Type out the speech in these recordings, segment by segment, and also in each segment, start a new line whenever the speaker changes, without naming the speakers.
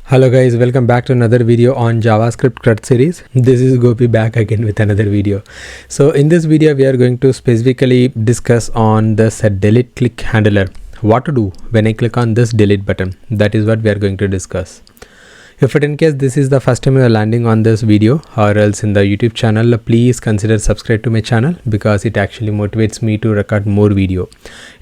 Hello guys, welcome back to another video on JavaScript CRUD series. This is Gopi back again with another video. So in this video we are going to specifically discuss on the set delete click handler. What to do when I click on this delete button. That is what we are going to discuss. If in case this is the first time you are landing on this video or else in the YouTube channel, please consider subscribe to my channel because it actually motivates me to record more video.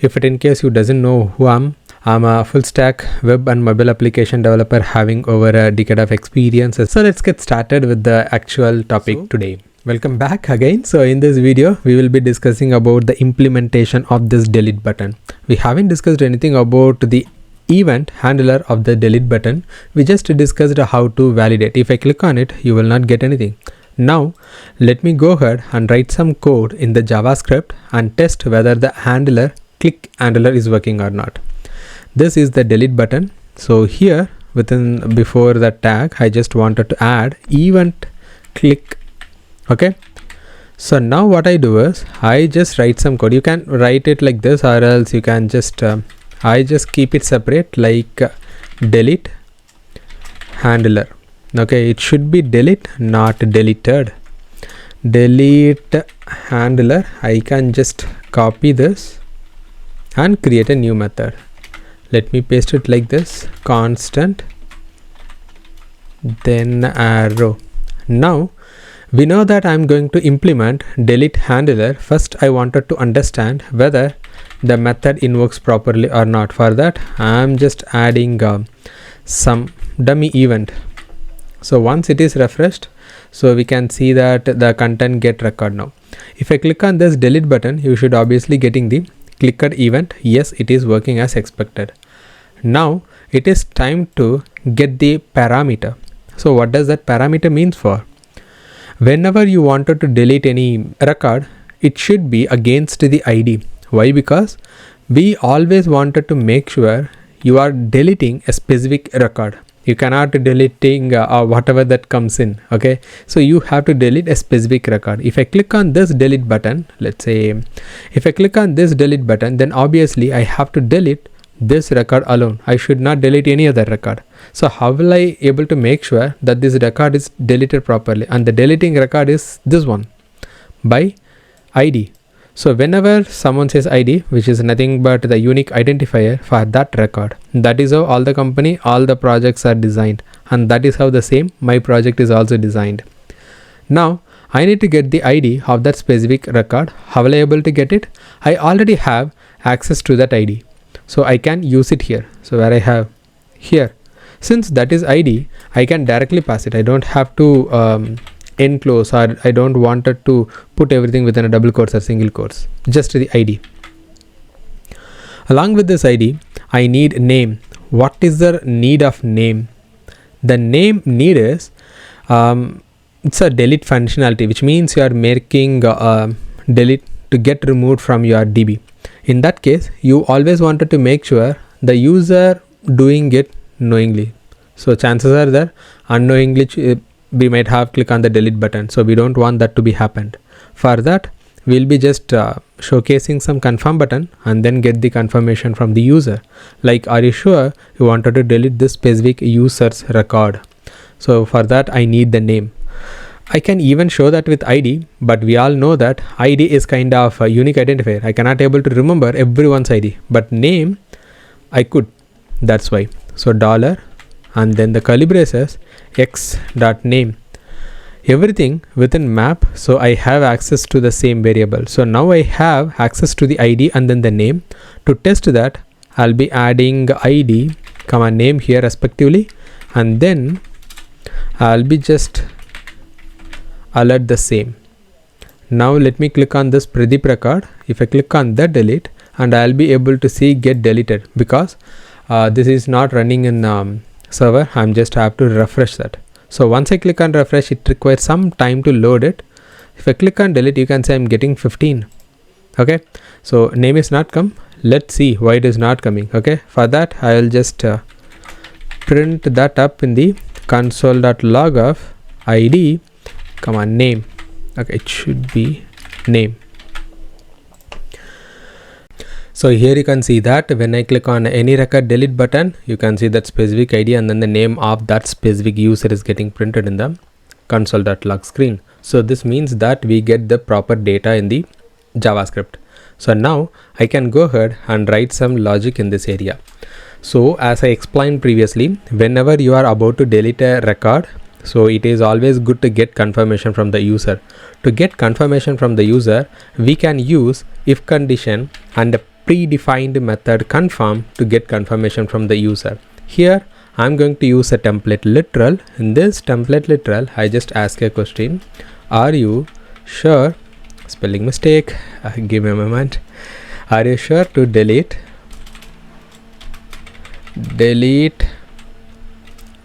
If in case you doesn't know who I'm a full stack web and mobile application developer having over a decade of experience. So let's get started with the actual topic today. Welcome back again. So in this video, we will be discussing about the implementation of this delete button. We haven't discussed anything about the event handler of the delete button. We just discussed how to validate. If I click on it, you will not get anything. Now let me go ahead and write some code in the JavaScript and test whether the click handler is working or not. This is the delete button. So here before the tag, I just wanted to add event click. Okay. So now what I do is I just write some code. You can write it like this or else you can just, I just keep it separate like delete handler. Okay. It should be delete, not deleted. Delete handler. I can just copy this and create a new method. Let me paste it like this, constant, then arrow. Now we know that I'm going to implement delete handler. First I wanted to understand whether the method invokes properly or not. For that I'm just adding some dummy event. So once it is refreshed, so we can see that the content get recorded now. If I click on this delete button, you should obviously getting the clicked event. Yes, it is working as expected. Now it is time to get the parameter. So what does that parameter means for? Whenever you wanted to delete any record, it should be against the ID. Why? Because we always wanted to make sure you are deleting a specific record. You cannot deleting whatever that comes in. Okay, so you have to delete a specific record. If I click on this delete button, let's say if I click on this delete button, then obviously I have to delete this record alone. I should not delete any other record. So how will I able to make sure that this record is deleted properly? And the deleting record is this one by ID. So whenever someone says ID, which is nothing but the unique identifier for that record, that is how all the projects are designed, and that is how the same my project is also designed. Now I need to get the ID of that specific record. How will I able to get it? I already have access to that ID. So I can use it here. So where I have here, since that is ID, I can directly pass it. I don't have to enclose, or I don't want it to put everything within a double quotes or single quotes, just the ID. Along with this ID, I need name. What is the need of name? The name need is it's a delete functionality, which means you are making delete to get removed from your DB. In that case, you always wanted to make sure the user doing it knowingly. So chances are there unknowingly we might have click on the delete button. So we don't want that to be happened. For that, we'll be just showcasing some confirm button and then get the confirmation from the user. Like, are you sure you wanted to delete this specific user's record? So for that, I need the name. I can even show that with ID, but we all know that ID is kind of a unique identifier. I cannot able to remember everyone's ID, but name I could. That's why. So dollar and then the curly braces x.name. Everything within map. So I have access to the same variable. So now I have access to the ID and then the name. To test that, I'll be adding ID, name here respectively, and then I'll be just alert the same. Now let me click on this Pradeep record. If I click on that delete, and I'll be able to see get deleted because this is not running in server. I'm just have to refresh that. So once I click on refresh, it requires some time to load it. If I click on delete, you can say I'm getting 15. Okay, so name is not come. Let's see why it is not coming. Okay, for that I'll just print that up in the console.log of ID name. Okay, it should be name. So here you can see that when I click on any record delete button, you can see that specific ID and then the name of that specific user is getting printed in the console.log screen. So this means that we get the proper data in the JavaScript. So now I can go ahead and write some logic in this area. So as I explained previously, whenever you are about to delete a record, so it is always good to get confirmation from the user. To get confirmation from the user, we can use if condition and a predefined method confirm to get confirmation from the user. Here I'm going to use a template literal. In this template literal, I just ask a question: are you sure, spelling mistake, give me a moment, are you sure to delete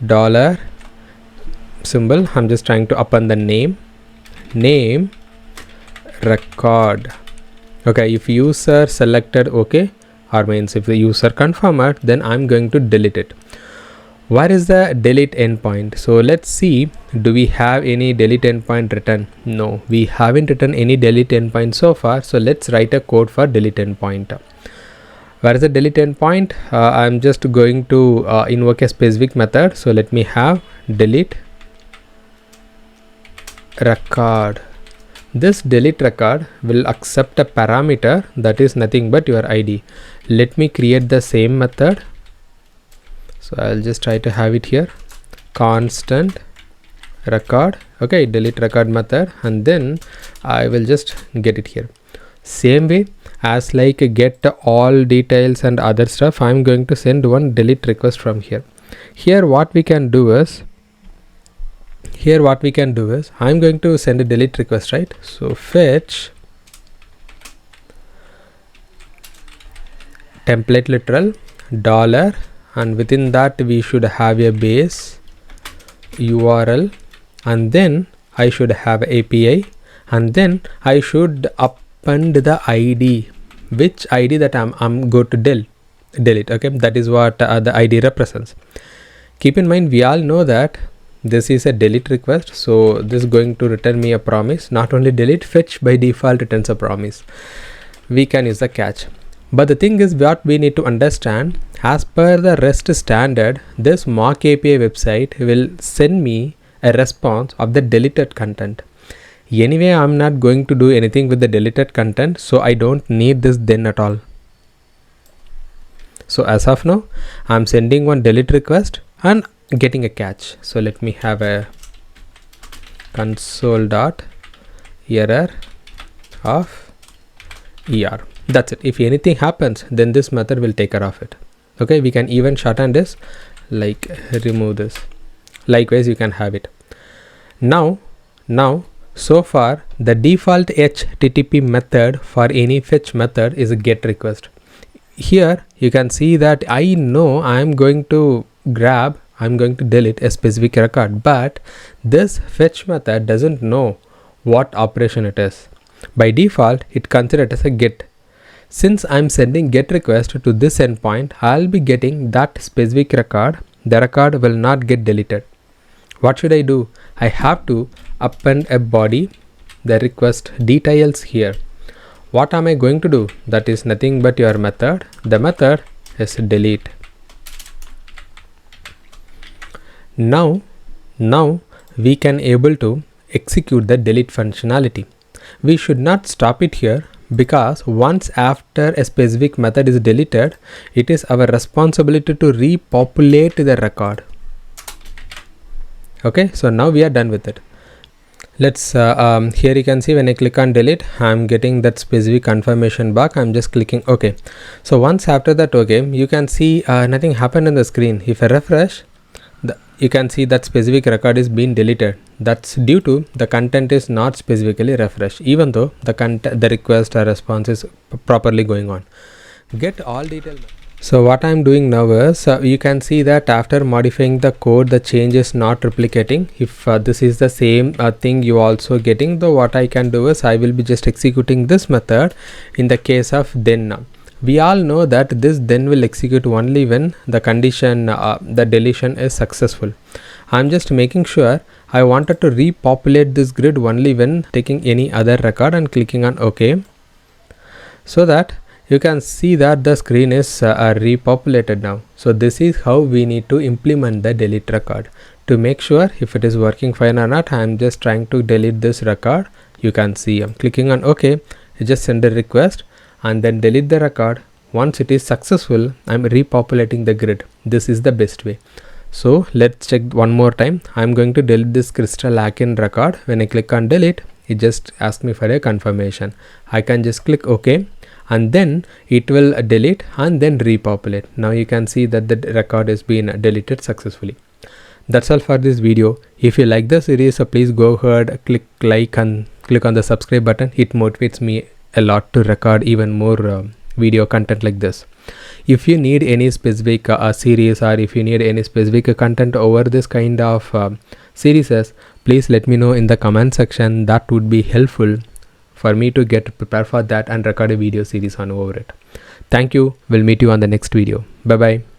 dollar symbol, I'm just trying to append the name record. Okay, if user selected okay, or means if the user confirmed, then I'm going to delete it. Where is the delete endpoint? So let's see, do we have any delete endpoint written? No, we haven't written any delete endpoint so far. So let's write a code for delete endpoint. Where is the delete endpoint? I'm just going to invoke a specific method. So let me have delete record. This delete record will accept a parameter that is nothing but your ID. Let me create the same method. So I'll just try to have it here, constant record. Okay, delete record method, and then I will just get it here. Same way as like get all details and other stuff, I'm going to send one delete request from here. Here what we can do is I'm going to send a delete request, right? So fetch template literal dollar, and within that we should have a base URL, and then I should have API, and then I should append the ID, which ID that I'm going to delete. Okay, that is what the ID represents. Keep in mind, we all know that this is a delete request, so this is going to return me a promise. Not only delete, fetch by default returns a promise. We can use a catch. But the thing is, what we need to understand, as per the REST standard, this mock API website will send me a response of the deleted content. Anyway, I'm not going to do anything with the deleted content, so I don't need this then at all. So as of now, I'm sending one delete request and getting a catch. So let me have a console.error of ER. That's it. If anything happens, then this method will take care of it. Okay, we can even shorten this, like remove this. Likewise, you can have it. Now, so far the default HTTP method for any fetch method is a get request. Here you can see that I know I'm going to delete a specific record, but this fetch method doesn't know what operation it is. By default, it considers it as a get. Since I'm sending get request to this endpoint, I'll be getting that specific record. The record will not get deleted. What should I do? I have to append a body, the request details here. What am I going to do? That is nothing but your method. The method is delete. Now we can able to execute the delete functionality. We should not stop it here, because once after a specific method is deleted, it is our responsibility to repopulate the record. Okay, so now we are done with it. Let's here you can see when I click on delete, I'm getting that specific confirmation back. I'm just clicking OK. So once after that OK, you can see nothing happened in the screen. If I refresh, you can see that specific record is being deleted. That's due to the content is not specifically refreshed, even though the request or response is properly going on. Get all detail. So what I'm doing now is you can see that after modifying the code, the change is not replicating. If this is the same thing you also getting, though what I can do is I will be just executing this method in the case of then. We all know that this then will execute only when the condition, the deletion is successful. I'm just making sure I wanted to repopulate this grid only when taking any other record and clicking on OK, so that you can see that the screen is repopulated now. So this is how we need to implement the delete record. To make sure if it is working fine or not, I am just trying to delete this record. You can see I'm clicking on OK. I just send a request and then delete the record. Once it is successful, I'm repopulating the grid. This is the best way. So let's check one more time. I'm going to delete this crystal akin record. When I click on delete, it just asks me for a confirmation. I can just click OK and then it will delete and then repopulate. Now you can see that the record is being deleted successfully. That's all for this video. If you like the series, so please go ahead, click like and click on the subscribe button. It motivates me a lot to record even more video content like this. If you need any specific series, or if you need any specific content over this kind of series, please let me know in the comment section. That would be helpful for me to get prepared for that and record a video series on over it. Thank you. We'll meet you on the next video. Bye bye.